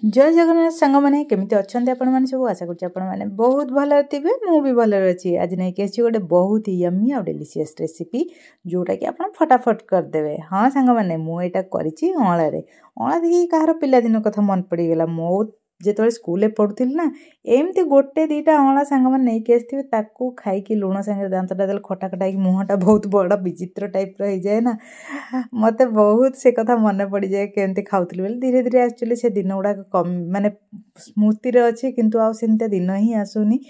जय जगन्नाथ सांग मैंने केमी अच्छा आपण मैंने सब आशा कर बहुत भल थे मुझे भल अच्छी आज नहीं कि गोटे बहुत ही यम्मी और डेलीशियस रेसिपी जोटा कि आप फटाफट करदे। हाँ सांग मैंने मुझे करी अँला अँला देखिए कहार पिलादिन कथा मन पड़गला मो जो स्कूल पढ़ुली ना एमती गोटे दीटा अँला सांग मैंने नहीं आसते ताकू खाई लुण सांगे दांतटा दे खटा खटा मुहटा बहुत बड़ा विचित्र टाइप रही जाए ना मत बहुत से कथा मन पड़ जाए केमती खाऊली बोले धीरे धीरे एक्चुअली से दिन गुड़ाक कम माने स्मृति अच्छे किंतु आउ सेमती दिन ही आसुनी।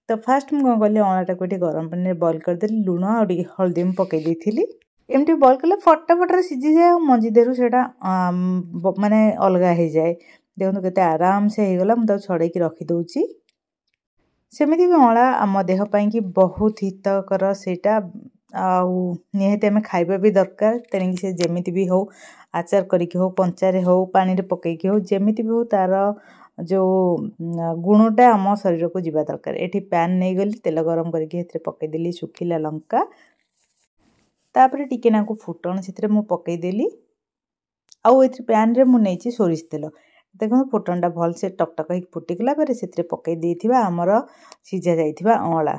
तो फास्ट मुझे कौन कली अँलाटा को गरम पानी बॉइल करदेली लुण और हल्दी पकई देती एमती बॉइल कले फटाफट सीझी जाए मंजी देहरु से माने अलग हो जाए। देखो केते आराम से हो गला मुझे छड़े रखीदे सेमती भी अँला आम देहपाई कि बहुत हितकर सेटा निहाती आम खाइबा भी दरकार तेणिक से जमीती भी हो आचार करके हो कंचारे हो पानी रे पकईकी हो जमीती भी हो तार जो गुणटा आम शरीर को जीवा दरकार। एठी पैन नहीं गली तेल गरम करके पकईदेली सुखिला लंका तापर टिके नाकु फुटण से मु पकईदेली आउ ए पैन रे मु नहीं सोरिष तेल देखो फुटणटा भल से टकटक हो फुटिगला से पकई आमर सीझा जाइथिबा अँला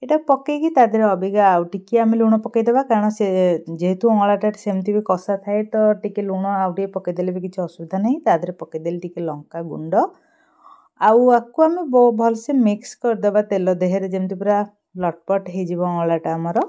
एटा पकईकी तादेह अबिका आउ टिके आम लुण पकईदेवा कारण से जेहेतु अँलाटा सेमती भी कषा थाए तो टिके लुण आउ टिके पकईदेले भी किसी असुविधा नहीं तादेह पकईदेली टिके लंका गुंड आउ आकु आम भल से मिक्स करदेवा तेल देहरे जेमती पूरा लटपट हो अँलाटा आमर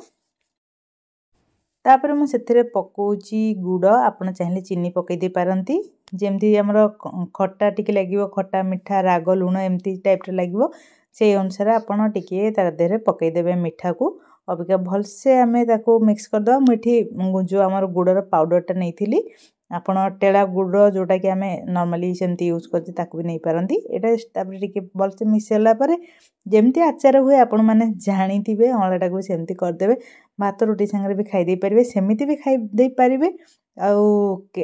तापर मु सेथिरे पकोची गुड़ आपण चाहिए चीनी पकई दे पारंती जेमती हमर खट्टा टिके लागिवो खट्टा मिठा राग लुण एमती टाइप रे लागिवो से अनुसार आपण टिके तार देहरे पकई देबे मिठा को अबिका भल से आमे ताको मिक्स कर दवा। मिठी जो हमर गुड़र पाउडरटा नहीं आपण टेड़ा गुड़ जोटा कि आमे नॉर्मली सेमती यूज करते ताको भी नहीं पारंती एटा तापर टिके भल से मिसेला परे जेमती आचार हुए आपण माने जानिथिबे अँलाटा को सेमती करदेबे भात रोटी संगे भी खाई दे पारिबे सेमिति भी खाई दे पारिबे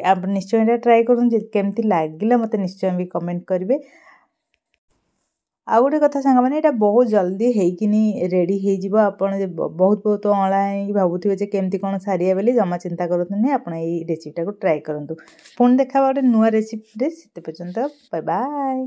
आप निश्चय ट्राए करूँ केमती लागिला मते निश्चय भी कमेंट करेंगे। आ गोटे कथा सांग मैंने यहाँ बहुत जल्दी होकिनी रेडी हो आपड़ बहुत बहुत अँला भावुवे केमती कौन सारिया बोली जमा चिंता करते आप रेसिपीटा को ट्राए करूँ पुणी देखा गोटे नुआ रेसिपी से पर्यंत बाय बाय।